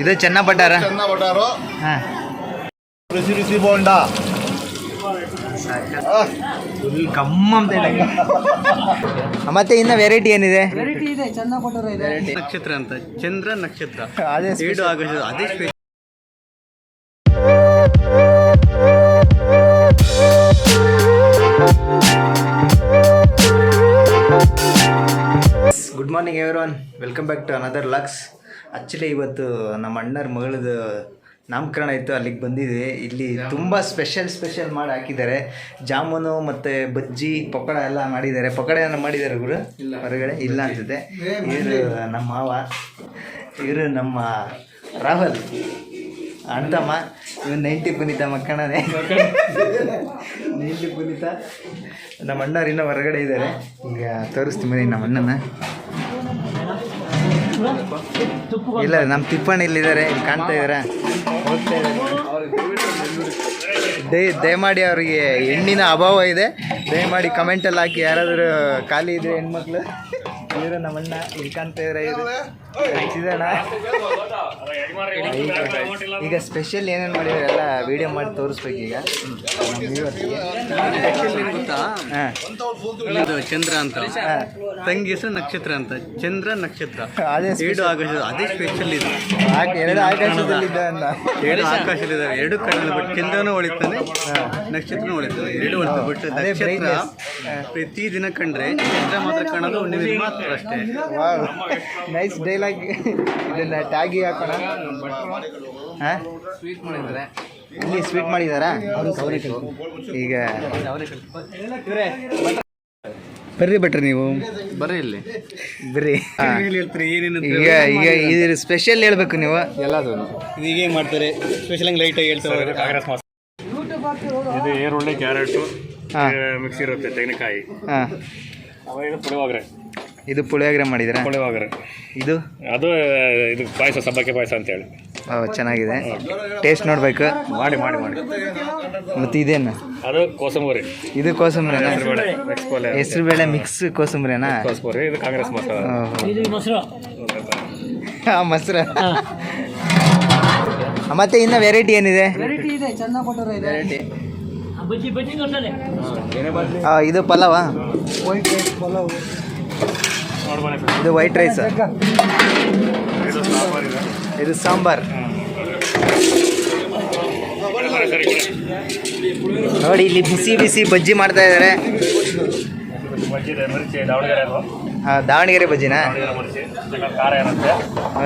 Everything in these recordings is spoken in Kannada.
ಇದು ಚೆನ್ನ ಬಟಾರ. ಹಾಂ, ರುಚಿ ರುಚಿ ಬೋಂಡ ಫುಲ್ ಕಮ್ಮಂತ ಇದೆ. ಮತ್ತೆ ಇನ್ನು ವೆರೈಟಿ ಏನಿದೆ? ವೆರೈಟಿ ಇದೆ, ಚೆನ್ನ ಬಟಾರ ಇದೆ. ನಕ್ಷತ್ರ ಅಂತ, ಚಂದ್ರ ನಕ್ಷತ್ರ. ಅದೇ 7 ಆಗಸ್ಟ್ ಅದೇ special. Good morning everyone, welcome back to another Lux. Actually ಇವತ್ತು ನಮ್ಮ ಅಣ್ಣರ ಮಗಳದು ನಾಮಕರಣ ಇತ್ತು, ಅಲ್ಲಿಗೆ ಬಂದಿದ್ವಿ. ಇಲ್ಲಿ ತುಂಬ ಸ್ಪೆಷಲ್ ಮಾಡಿ ಹಾಕಿದ್ದಾರೆ. ಜಾಮೂನು ಮತ್ತು ಬಜ್ಜಿ ಪಕೋಡ ಎಲ್ಲ ಮಾಡಿದ್ದಾರೆ. ಪಕೋಡ ಏನೋ ಮಾಡಿದ್ದಾರೆ ಗುರು? ಹೊರಗಡೆ ಇಲ್ಲ ಅನ್ಸುತ್ತೆ. ಇವರು ನಮ್ಮ ಮಾವ, ಇವರು ನಮ್ಮ ರಾಹುಲ್ ಅಣ್ತಮ್ಮ. ಇವನು 90 ಪುನೀತ ಮಕ್ಕಣನೇ. 90 ಪುನೀತ. ನಮ್ಮ ಅಣ್ಣವ್ರು ಇನ್ನೂ ಹೊರಗಡೆ ಇದ್ದಾರೆ. ಈಗ ತೋರಿಸ್ತೀನಿ ನಮ್ಮ ಅಣ್ಣನ. ಇಲ್ಲ, ನಮ್ಮ ತಿಪ್ಪಣ್ಣ ಇಲ್ಲಿದ್ದಾರೆ, ಇಲ್ಲಿ ಕಾಣ್ತಾ ಇದ್ದಾರೆ, ಹೋಗ್ತಾ ಇದ್ದಾರೆ. ದಯಮಾಡಿ ಅವರಿಗೆ ಹೆಣ್ಣಿನ ಅಭಾವ ಇದೆ, ದಯಮಾಡಿ ಕಮೆಂಟಲ್ಲಿ ಹಾಕಿ ಯಾರಾದರೂ ಖಾಲಿ ಇದ್ರೆ ಹೆಣ್ಮಕ್ಳು. ಇವರು ನಮ್ಮಣ್ಣ ಇಲ್ಲಿ ಕಾಣ್ತಾ ಇದ್ದಾರೆ. ಇದು ಹಚ್ಚಿದಣ್ಣ. ಈಗ ಸ್ಪೆಷಲ್ ಏನೇನು ಮಾಡಿದ್ದಾರೆ ಎಲ್ಲ ವೀಡಿಯೋ ಮಾಡಿ ತೋರಿಸ್ಬೇಕು. ಈಗ ಗೊತ್ತಾ, ಚಂದ್ರ ಅಂತ, ತಂಗಿ ಹೆಸರು ನಕ್ಷತ್ರ ಅಂತ, ಚಂದ್ರ ನಕ್ಷತ್ರ. ಅದೇ 7 ಆಗಸ್ಟ್ ಅದೇ ಸ್ಪೆಷಲ್ ಇದು. 2 ಆಕಾಶದಲ್ಲಿದೆ ಅಂತ. 2 ಆಕಾಶದಲ್ಲಿದ್ದಾವೆ, 2 ಕಣ್ಣಲ್ಲಿ. ಬಟ್ ಚಂದ್ರನೂ ಹೊಳಿತಾನೆ, ನಕ್ಷತ್ರನೂ ಹೊಳಿತಾನೆ, 2 ಹೊಳಿತಾವೆ. ಬಟ್ ನಕ್ಷತ್ರ ಪ್ರತಿ ದಿನ ಕಂಡ್ರೆ ಚಂದ್ರ ಮಾತ್ರ ಕಾಣೋದು, ಹುಣ್ಣಿಮೆ ಮಾತ್ರ ಅಷ್ಟೇ. Nice dialogue. ಇದನ್ನ ಟ್ಯಾಗಿ ಹಾಕೋಣ. ಹಾಂ, ಸ್ವೀಟ್ ಮಾಡಿದ್ದಾರೆ ಇಲ್ಲಿ. ಸ್ವೀಟ್ ಮಾಡಿದಾರಾ? ಈಗ ಬರ್ರಿ ಭಟ್ರಿ, ನೀವು ಬರ್ರಿ ಇಲ್ಲಿ ಬರ್ರಿ. ಹೇಳ್ತೀರಿ ಏನೇನು? ಈಗ ಈಗ ಇದು ಸ್ಪೆಷಲ್ ಹೇಳ್ಬೇಕು ನೀವು. ಎಲ್ಲದು ಹೀಗೆ ಮಾಡ್ತಾರೆ ಸ್ಪೆಷಲ್ ಆಗಿ ಲೈಟಾಗಿ ಹೇಳ್ತಾರೆ. ಕಾಂಗ್ರೆಸ್ ಮಾಸ ಇದು ಈರುಳ್ಳಿ, ಕ್ಯಾರೆಟು ಮಿಕ್ಸ್ ಇರುತ್ತೆ, ತೆಂಗಿನಕಾಯಿ. ಹಾಂ, ಇದು ಪುಳಿಯೋಗರೆ. ಇದು ಪುಳಿಯೋಗರೆ ಮಾಡಿದ್ದೀರಾ? ಪುಳಿಯೋಗರೆ. ಇದು ಇದು ಪಾಯಸ, ಸಬ್ಬಕ್ಕಿ ಪಾಯಸ ಅಂತೇಳಿ. ಚೆನ್ನಾಗಿದೆ, ಟೇಸ್ಟ್ ನೋಡ್ಬೇಕು. ಮಾಡಿ. ಮತ್ತು ಇದೇನು? ಅದು ಕೋಸಂಬರಿ. ಇದು ಕೋಸಂಬರಿನಾ? ಹೆಸರು ಬೇಳೆ ಮಿಕ್ಸ್ ಕೋಸಂಬರಿನಾ? ಕೋಸಂಬರಿ. ಇದು ಕಾಂಗ್ರೆಸ್ ಮಸಾಲ. ಹಾಂ, ಮೊಸರು. ಮತ್ತೆ ಇನ್ನು ವೆರೈಟಿ ಏನಿದೆ? ವೆರೈಟಿ ಇದೆ, ಚೆನ್ನ ಬಟಾರ ಇದೆ. ಇದು ಪಲಾವ? White rice pulao. ಇದು ವೈಟ್ ರೈಸ್. ಇದು ಸಾಂಬಾರ್. ನೋಡಿ, ಇಲ್ಲಿ ಬಿಸಿ ಬಿಸಿ ಬಜ್ಜಿ ಮಾಡ್ತಾ ಇದ್ದಾರೆ. ದಾವಣಗೆರೆ ಬಜ್ಜಿನಾ?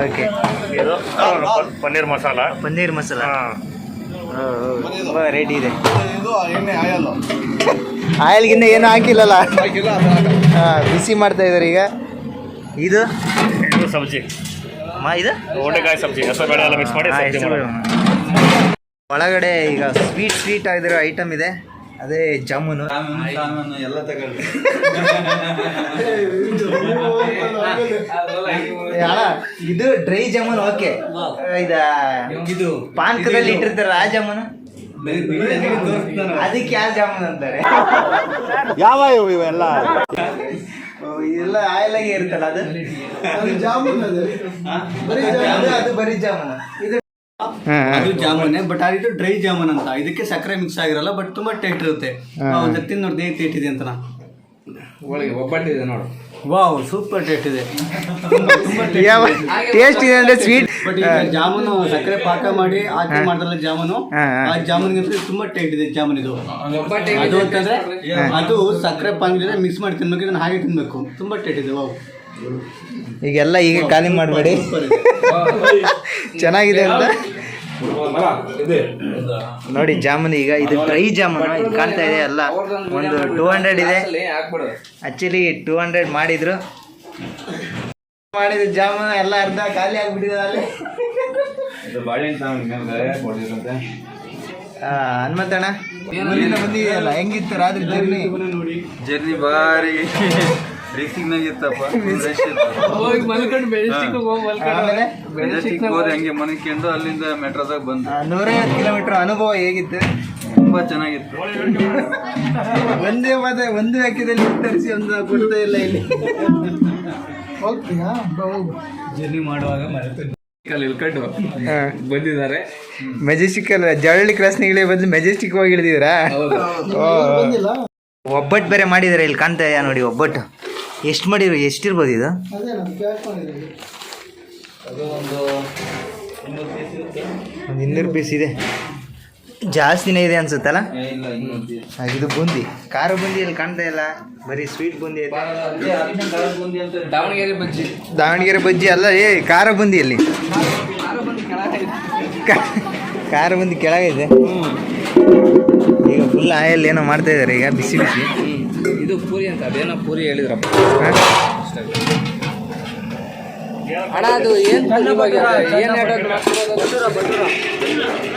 ಓಕೆ. ಪನ್ನೀರ್ ಮಸಾಲ. ಪನ್ನೀರ್ ಮಸಾಲ ತುಂಬ ರೆಡಿ ಇದೆ. ಆಯಿಲ್ಗಿನ್ನ ಏನು ಹಾಕಿಲ್ಲಲ್ಲ. ಹಾಂ, ಬಿಸಿ ಮಾಡ್ತಾ ಇದ್ದಾರೆ ಈಗ. ಇದು ಸಬ್ಜಿ. ಇದು ಒಣಗಾಯಿ ಸಬ್ಜಿ, ಹೆಸರುಬೇಳೆ ಎಲ್ಲ ಮಿಕ್ಸ್ ಮಾಡಿ ಸಬ್ಜಿ ಮಾಡೋದು. ಒಳಗಡೆ ಈಗ ಸ್ವೀಟ್ ಆಗಿರೋ ಐಟಮ್ ಇದೆ, ಅದೇ ಜಾಮೂನು ಎಲ್ಲ ತಗೊಳ್ಳಿ. ಇದು ಡ್ರೈ ಜಾಮೂನ್. ಓಕೆ, ಇದು ಪಾನಕದಲ್ಲಿ ಇಟ್ಟಿರ್ತಾರ ಆ ಜಾಮೂನು. ಅದಕ್ಕೆ ಯಾವ ಜಾಮೂನ್ ಅಂತಾರೆ? ಯಾವ ಇವೆಲ್ಲ ಇದೆಲ್ಲ ಆಯಿಲಾಗೆ ಇರುತ್ತಲ್ಲ, ಅದು ಜಾಮೂನ್. ಅದು ಬರೀ ಜಾಮೂನು. ಅದು ಜಾಮೂನೆ, ಬಟ್ ಇದು ಡ್ರೈ ಜಾಮೂನ್ ಅಂತ. ಇದಕ್ಕೆ ಸಕ್ಕರೆ ಮಿಕ್ಸ್ ಆಗಿರಲ್ಲ, ಬಟ್ ತುಂಬಾ ಟೇಸ್ಟ್ ಇರುತ್ತೆ. ತಿಂದು ನೋಡಿ ಹೇಗೆ ಟೇಸ್ಟ್ ಇದೆ ಅಂತ. ಒಬ್ಬಟ್ಟಿದೆ ನೋಡು. ವಾವ್, ಸೂಪರ್ ಟೇಸ್ಟ್ ಇದೆ. ಟೇಸ್ಟ್ ಇದೆ ಅಂದ್ರೆ ಸ್ವೀಟ್. ಬಟ್ ಈಗ ಜಾಮೂನು ಸಕ್ಕರೆ ಪಾಕ ಮಾಡಿ ಹಾಕಿ ಮಾಡ್ತಾರಲ್ಲ ಜಾಮೂನು, ಆ ಜಾಮೂನ್ಗಿಂತ ತುಂಬಾ ಟೇಸ್ಟ್ ಇದೆ ಜಾಮೂನ್. ಇದು ಅದು ಅಂತಂದ್ರೆ ಅದು ಸಕ್ಕರೆ ಪಾಕ ಜೊತೆ ಮಿಕ್ಸ್ ಮಾಡಿ ತಿನ್ಬೇಕು, ಇದನ್ನ ಹಾಗೆ ತಿನ್ಬೇಕು. ತುಂಬಾ ಟೇಸ್ಟ್ ಇದೆ. ವಾವ್. ಈಗೆಲ್ಲ ಈಗ ಖಾಲಿ ಮಾಡಬೇಡಿ, ಚೆನ್ನಾಗಿದೆ ಅಂತ ನೋಡಿ ಜಾಮೂನ್. ಈಗ ಇದು ಡ್ರೈ ಜಾಮೂನು, ಇದು ಕಾಣ್ತಾ ಇದೆ ಎಲ್ಲ. ಒಂದು 200 ಇದೆ. ಆ್ಯಕ್ಚುಲಿ 200 ಮಾಡಿದ್ರು ಜಾಮೂನು ಎಲ್ಲ ಅರ್ಧ ಖಾಲಿ ಆಗ್ಬಿಟ್ಟಿದೆ ಅಲ್ಲಿ. ಹನುಮಂತಣ್ಣ ಬಂದಿದೆಯಲ್ಲ, ಹೆಂಗಿತ್ತು ರಾತ್ರಿ ಜರ್ನಿ ಭಾರಿ ರೇಸಿಂಗ್ನಾಗಿತ್ತಪ್ಪ. ಹಂಗೆ ಮನಿಕೊಂಡು ಅಲ್ಲಿಂದ ಮೆಟ್ರೋದಾಗ ಬಂದು 150 ಕಿಲೋಮೀಟರ್ ಅನುಭವ ಹೇಗಿತ್ತು? ತುಂಬಾ ಚೆನ್ನಾಗಿತ್ತು. ಒಂದು ವ್ಯಾಕ್ಯದಲ್ಲಿ ತರಿಸಿ ಒಂದು ಕೊಡ್ತಾ ಇಲ್ಲ ಇಲ್ಲಿ. ಜರ್ನಿ ಮಾಡುವಾಗ ಮರೆತು ಇಳ್ಕೊಂಡು ಬಂದಿದ್ದಾರೆ. ಮೆಜೆಸ್ಟಿಕ್ ಅಲ್ಲ, ಜವಳಿ ಕ್ರಾಸ್ನಿಗಳೇ ಬದಲು ಮೆಜೆಸ್ಟಿಕ್ ಹೋಗಿ ಇಳಿದಿದ್ದೀರಾ? ಒಬ್ಬಟ್ಟು ಬೇರೆ ಮಾಡಿದ್ದಾರೆ, ಇಲ್ಲಿ ಕಾಣ್ತಾ ಇದೆಯಾ ನೋಡಿ ಒಬ್ಬಟ್ಟು. ಎಷ್ಟು ಮಾಡಿದ್ರು, ಎಷ್ಟಿರ್ಬೋದು ಇದು? ಅದೇ ನಾನು ಪ್ಯಾಕ್ ಮಾಡಿದ್ದೀನಿ. ಒಂದು 200 ಪೀಸ್ ಇದೆ, ಜಾಸ್ತಿನೇ ಇದೆ ಅನ್ಸುತ್ತಲ್ಲ. ಇದು ಬೂಂದಿ, ಖಾರ ಬೂಂದಿ ಇಲ್ಲಿ ಕಾಣ್ತಾ ಇಲ್ಲ, ಬರೀ ಸ್ವೀಟ್ ಬೂಂದಿ ಐತೆ. ದಾವಣಗೆರೆ ಬಜ್ಜಿ ಅಲ್ಲ, ಖಾರ ಬೂಂದಿಯಲ್ಲಿ ಖಾರ ಬೂಂದಿ ಕೆಳಗಿದೆ. ಈಗ ಫುಲ್ ಆಯಲ್ ಏನೋ ಮಾಡ್ತಾ ಇದ್ದಾರೆ ಈಗ, ಬಿಸಿ ಬಿಸಿ. ಇದು ಪೂರಿ ಅಂತ, ಅದೇನೋ ಪೂರಿ ಹೇಳಿದ್ರಪ್ಪ. ಅಣ್ಣ ಅದು ಏನು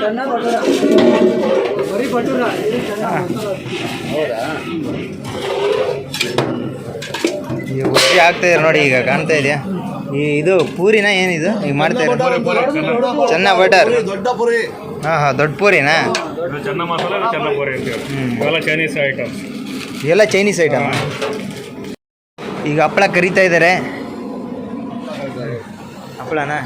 ಚೆನ್ನ ಬಟೂರ ಬರೀ ಬಟೂರ ಹೌದಾ? ಈಗ ಬಜ್ಜಿ ಆಗ್ತಾ ಇದ್ದಾರೆ ನೋಡಿ, ಈಗ ಕಾಣ್ತಾ ಇದೆಯಾ? ಇದು ಪೂರಿನ ಏನಿದು ಈಗ ಮಾಡ್ತಾ ಇದ್ದಾರೆ? ಚೆನ್ನ ಬಟರ್. ದೊಡ್ಡ ಪುರಿ. ಹಾಂ, ದೊಡ್ಡ ಪೂರಿನಾ? ಚೆನ್ನ ಮಸಾಲ, ಚೆನ್ನ ಪೂರಿ ಅಂತೀವಿ. ಇವೆಲ್ಲ ಚೈನೀಸ್ ಐಟಮ್ಸ್. ಇವೆಲ್ಲ ಚೈನೀಸ್ ಐಟಮ್. ಈಗ ಹಪ್ಪಳ ಕರಿತಾ ಇದ್ದಾರೆ. ಹಪ್ಪಳನಾ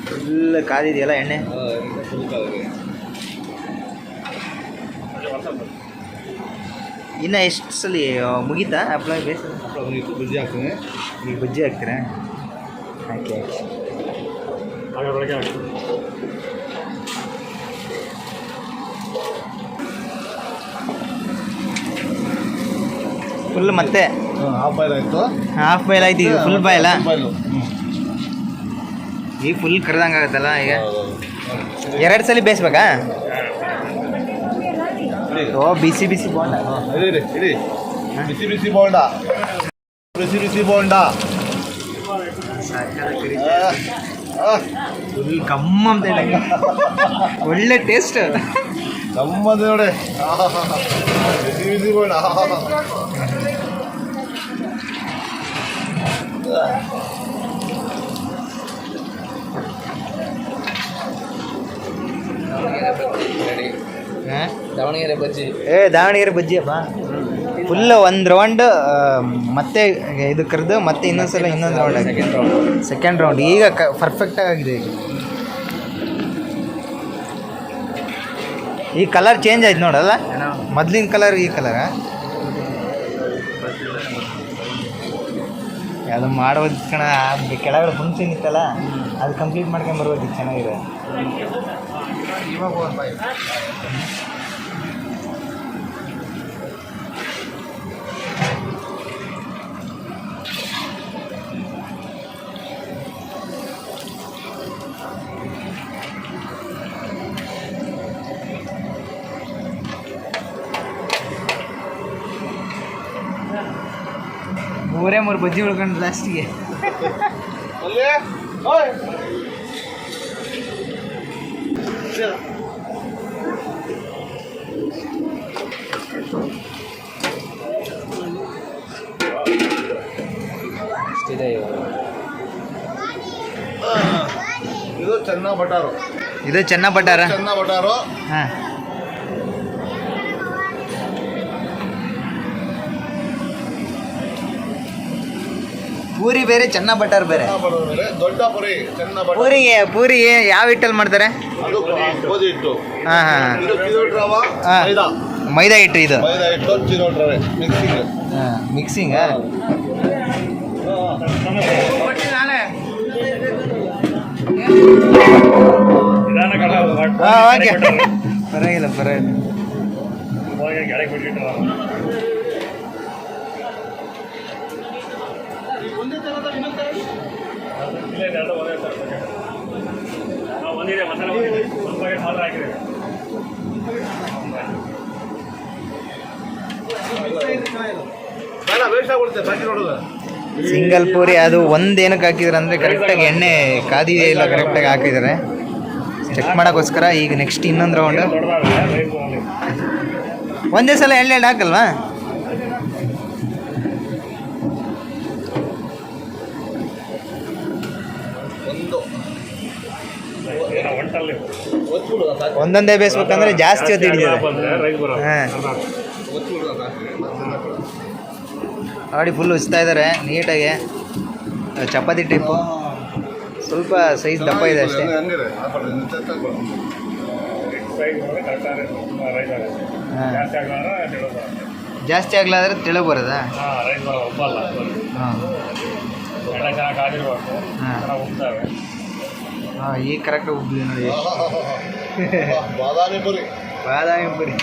ಫುಲ್ ಕಾದಿದೆಯಲ್ಲ ಎಣ್ಣೆ. ಇನ್ನು ಎಷ್ಟು ಸಲ ಮುಗೀತಾ ಹಪ್ಪಳ ಬೇಯಿಸೋದು? ಬಜ್ಜಿ ಹಾಕ್ತೀನಿ. ಈಗ ಬಜ್ಜಿ ಹಾಕ್ತೀರಾ? ಹಾಕಿ ಅದರೊಳಗೆ ಹಾಕ್ತೀವಿ. ಫುಲ್ ಮತ್ತೆ ಹಾಫ್ ಬಾಯ್ಲ್ ಆಯಿತು. ಹಾಫ್ ಬಾಯ್ಲ್ ಆಯ್ತು, ಈಗ ಫುಲ್ ಬಾಯ್ಲ. ಬಾಯ್ಲು. ಈಗ ಫುಲ್ ಕರೆದಂಗೆ ಆಗುತ್ತಲ್ಲ. ಈಗ 2 ಸಲ ಬೇಯಿಸ್ಬೇಕಾ? ಓ, ಬಿಸಿ ಬಿಸಿ ಬೋಂಡ. ಇಡಿ ಇಡಿ. ಬಿಸಿ ಬಿಸಿ ಬೋಂಡ. ಬಿಸಿ ಬಿಸಿ ಬೋಂಡ. ಫುಲ್ ಕಮ್ಮ ಅಂತ ಇದೆ, ಒಳ್ಳೆ ಟೇಸ್ಟ್. ನಮ್ಮದು ನೋಡಿ, ಬಿಸಿ ಬಿಸಿ ಬೋಂಡ. ದಾವಣಗೆರೆ ಬಜ್ಜಿ. ದಾವಣಗೆರೆ ಬಜ್ಜಿ ಅಪ್ಪ. ಫುಲ್ ಒಂದು ರೌಂಡ್ ಮತ್ತೆ ಇದು ಕರೆದು ಮತ್ತೆ ಇನ್ನೊಂದ್ಸಲ ಇನ್ನೊಂದು ರೌಂಡ್ ಆಗಿ ಸೆಕೆಂಡ್ ರೌಂಡ್. ಈಗ ಪರ್ಫೆಕ್ಟಾಗಿ ಆಗಿದೆ. ಈ ಕಲರ್ ಚೇಂಜ್ ಆಯ್ತು ನೋಡಲ್ಲ, ಮೊದಲಿನ ಕಲರ್ ಈ ಕಲರ. ಅದು ಮಾಡೋದು ಕಣ, ಕೆಳಗಡೆ ಫಂಕ್ಷನ್ ಇತ್ತಲ್ಲ, ಅದು ಕಂಪ್ಲೀಟ್ ಮಾಡ್ಕೊಂಡು ಬರ್ಬೋದು. ಚೆನ್ನಾಗಿದೆ. ಮೂರೇ 3 ಬಜ್ಜಿ ಉಳ್ಕೊಂಡು ಲಾಸ್ಟಿಗೆ. ಇದು ಚೆನ್ನ ಬಟಾರು. ಇದು ಚೆನ್ನ ಬಟಾರ. ಚೆನ್ನ ಬಟಾರು. ಹಾಂ, ಪೂರಿ ಬೇರೆ, ಚೆನ್ನ ಬಟಾರ್ ಬೇರೆ. ದೊಡ್ಡ ಪುರಿ ಚೆನ್ನ ಬಟಾರು. ಪೂರಿಗೆ ಯಾವ ಹಿಟ್ಟಲ್ಲಿ ಮಾಡ್ತಾರೆ? ಅದು ಗೋಧಿ ಹಿಟ್ಟು. ಹಾಂ ಹಾಂ, ಇದು ಚಿರೋಟ್ ರವಾ, ಹಾಂ, ಮೈದಾ. ಮೈದಾ ಹಿಟ್ಟು. ಇದು ಮೈದಾ ಹಿಟ್ಟು, ಚಿರೋಟ್ ರವೆ ಮಿಕ್ಸಿಂಗ್. ಹಾಂ, ಮಿಕ್ಸಿಂಗ್. ಓಕೆ, ಪರವಾಗಿಲ್ಲ ಪರವಾಗಿಲ್ಲ. ಕೆಳಗೆ ಬಿಟ್ಟಿಟ್ಟು ಒಂದಿದೆ ಮಸಾಲೆ, ಒಂದು ಪ್ಯಾಕೆಟ್ ಮಾತ್ರ ಹಾಕಿದೆ. ಬೇಡ, ವೇಸ್ಟ್ ಆಗ್ಬಿಡುತ್ತೆ ಪ್ಯಾಕೆಟ್ ನೋಡೋದು. ಸಿಂಗಲ್ ಪೂರಿ ಅದು ಒಂದೇನಕ್ಕೆ ಹಾಕಿದ್ರೆ ಅಂದರೆ ಕರೆಕ್ಟಾಗಿ ಎಣ್ಣೆ ಕಾದಿದೆ ಇಲ್ಲ ಕರೆಕ್ಟಾಗಿ ಹಾಕಿದ್ದಾರೆ. ಚೆಕ್ ಮಾಡೋಕ್ಕೋಸ್ಕರ ಈಗ ನೆಕ್ಸ್ಟ್ ಇನ್ನೊಂದು ರೌಂಡು. ಒಂದೇ ಸಲ ಎಳ್ಳು ಹಾಕಲ್ವಾ? ಒಂದೊಂದೇ ಬೇಯಿಸ್ಬೇಕಂದ್ರೆ ಜಾಸ್ತಿ ಹೊತ್ತು ಹಿಡಿದಿದೆ. ಹಾಂ, ನೋಡಿ ಫುಲ್ ಉಜ್ತಾ ಇದ್ದಾರೆ ನೀಟಾಗಿ. ಚಪಾತಿ ಟೈಪು, ಸ್ವಲ್ಪ ಸೈಜ್ ದಪ್ಪ ಇದೆ ಅಷ್ಟೇ. ಹಂಗಿದೆ ಹಾಕೊಳ್ಳಿ ಸೈಜ್ ನೋಡಿ ಕರೆಕ್ಟಾಗಿ ರೈಸ್ ಆಗುತ್ತೆ. ಹಾಂ, ಜಾಸ್ತಿ ಆಗಲಾದ್ರೆ ತಿಳೋದು. ಜಾಸ್ತಿ ಆಗಲಾದ್ರೆ ತೆಳು ಬರೋದಾ? ಹಾಂ, ರೈಸ್ ಬರೋ ಒಬ್ಬಲ್ಲ. ಹಾಂ ಎಲ್ಲ ಚೆನ್ನಾಗಿ ಕಾದಿರ್ಬೇಕು, ಹಾಂ. ಚೆನ್ನಾಗಿ ಉಬ್ತವೆ. ಹಾಂ, ಈಗ ಕರೆಕ್ಟಾಗಿ ಉಬ್ಬಿದೆ ನೋಡಿ. ಬಾದಾಮಿ ಪುರಿ ಬಾದಾಮಿ ಪುರಿ.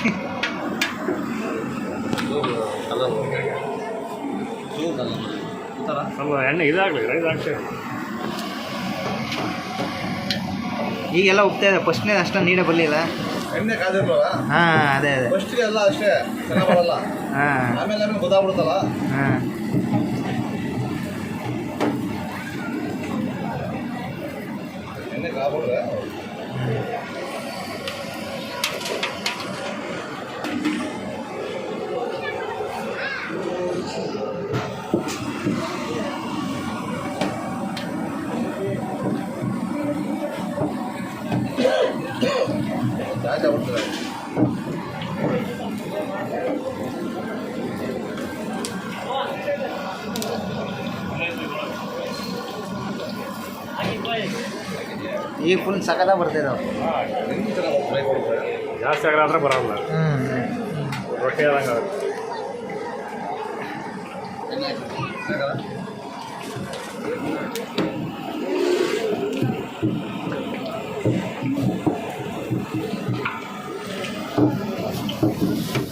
ಸ್ವಲ್ಪ ಎಣ್ಣೆ ಇದಾಗಲಿ, ರೈಸ್ ಆಗ್ತದೆ. ಈಗೆಲ್ಲ ಉಬ್ತಾ ಇದೆ, ಫಸ್ಟ್ನೇ ಅಷ್ಟೊಂದು ನೀಡೇ ಬರಲಿಲ್ಲ. ಎಣ್ಣೆ ಕಾದಿರ್ಬಲ್ಲ ಹಾಂ, ಅದೇ ಅದೇ. ಫಸ್ಟ್ಗೆ ಎಲ್ಲ ಅಷ್ಟೇ ಚೆನ್ನಾಗಿ ಬರಲ್ಲ, ಹಾಂ ಆಮೇಲೆ ಗೊತ್ತಾಗ್ಬಿಡುತ್ತಲ್ಲ. ಹಾಂ. ಎಣ್ಣೆ ಕಾಬಿಟ್ರೆ ಜಾಸ್ತಿ ಆಗ್ಬಿಡ್ತದೆ. ಈಗ ಫುಲ್ ಸಖತ್ತಾಗಿ ಬರ್ತಿದ್ದಾವೆ. ಇನ್ನೂ ಚೆನ್ನಾಗಿ ಫ್ರೈ ಕೊಡ್ತಾರೆ. ಜಾಸ್ತಿ ಆಗಲಾದ್ರೆ ಬರೋಲ್ಲ, ಹ್ಞೂ. ರೊಟ್ಟಿ ಆದಂಗೆ ಆಗುತ್ತೆ.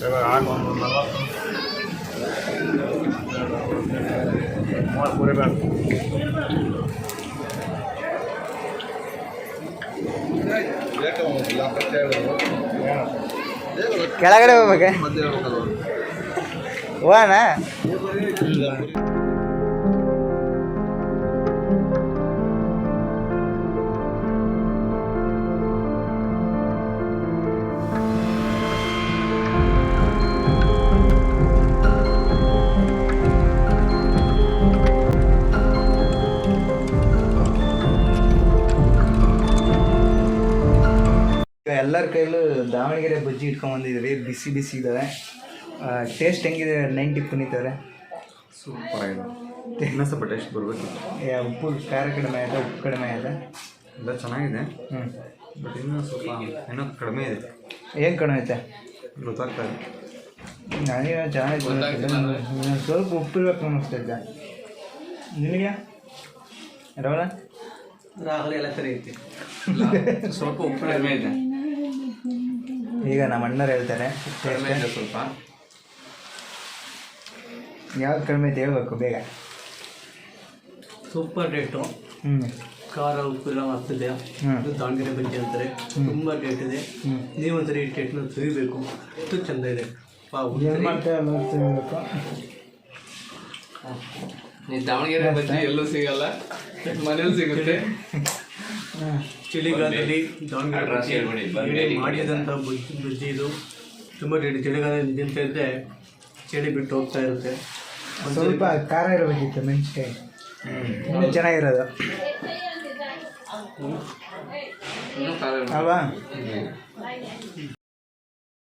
ಇವಾಗ ಒಂದು 40 ಪೂರಿ ಬೇಕು. ಇಲ್ಲ ಕಚ್ಚೆ ಹೇಳಿದ್ರು ಕೆಳಗಡೆ ಹೋಗ್ಬೇಕೆ? ಮಧ್ಯೆ ಹೇಳ್ಬೇಕಲ್ವ. ಹೋಗೋಣ. ಎಲ್ಲರ ಕೈಲೂ ದಾವಣಗೆರೆ ಬಜ್ಜಿ ಇಟ್ಕೊಂಬಂದಿದ್ದೀವಿ, ಬಿಸಿ ಬಿಸಿ ಇದ್ದಾವೆ. ಟೇಸ್ಟ್ ಹೆಂಗಿದೆ 90 ಪುನೀತವ್ರೆ? ಸೂಪರ್ ಆಗಿದೆ. ಇನ್ನೂ ಸ್ವಲ್ಪ ಟೇಸ್ಟ್ ಬರಬೇಕು. ಉಪ್ಪು ಖಾರ ಕಡಿಮೆ ಆಯಿತಾ, ಉಪ್ಪು ಕಡಿಮೆ ಆಯಿತಾ? ಎಲ್ಲ ಚೆನ್ನಾಗಿದೆ, ಹ್ಞೂ. ಬಟ್ ಇನ್ನೂ ಸ್ವಲ್ಪ ಏನೋ ಕಡಿಮೆ ಇದೆ. ಏನು ಕಡಿಮೆ ಐತೆ? ಗೊತ್ತಾಗ್ತಾ ಇದೆ. ನನಗೆ ಚೆನ್ನಾಗಿ ಸ್ವಲ್ಪ ಉಪ್ಪಿರ್ಬೇಕು ಅನ್ನಿಸ್ತೈತೆ. ನಿನಗೆ ರವಣ? ರಾಹುಲ್ ಎಲ್ಲ ಸರಿ ಐತಿ, ಸ್ವಲ್ಪ ಉಪ್ಪು ಕಡಿಮೆ ಇದೆ, ಈಗ ನಮ್ಮ ಅಣ್ಣರು ಹೇಳ್ತಾರೆ ಕಡಿಮೆ ಇದೆ ಸ್ವಲ್ಪ. ಯಾವ್ದು ಕಡಿಮೆ ಐತೆ ಹೇಳ್ಬೇಕು ಬೇಗ. ಸೂಪರ್ ಟೇಸ್ಟು, ಹ್ಞೂ. ಖಾರ ಉಪ್ಪೆಲ್ಲ ಮಾಡ್ತಿದ್ದೆ. ಇದು ದಾವಣಗೆರೆ ಬಜ್ಜಿ ಅಂತಾರೆ, ತುಂಬ ಟೇಸ್ಟ್ ಇದೆ. ನೀವೊಂದ್ಸರಿ ಈ ಟೇಸ್ಟ್ನ ಸವಿಬೇಕು, ಅಷ್ಟು ಚೆಂದ ಇದೆ. ಏನು ಮಾಡ್ತೇವೆ ನೋಡ್ತಿರ್ಬೇಕು. ನೀವು ದಾವಣಗೆರೆ ಬಜ್ಜಿ ಎಲ್ಲೂ ಸಿಗಲ್ಲ, ಮನೇಲಿ ಸಿಗುತ್ತೆ. ಚಳಿಗಾಲದಲ್ಲಿ ದಾವಣಗೆರೆ ಬಜ್ಜಿ ಮಾಡಿದಂಥ ಬಜ್ಜಿ ಇದು ತುಂಬ ಚಳಿಗಾಲದಲ್ಲಿ ತಿಂತಾ ಇದ್ದರೆ ಚಳಿ ಬಿಟ್ಟು ಹೋಗ್ತಾ ಇರುತ್ತೆ. ಸ್ವಲ್ಪ ಖಾರ ಇರಬೇಕಿತ್ತು, ಮೆಣಸಿನ್ಕಾಯಿ ಇನ್ನೂ ಚೆನ್ನಾಗಿರೋದು ಇನ್ನೂ ಖಾರ ಅಲ್ವಾ?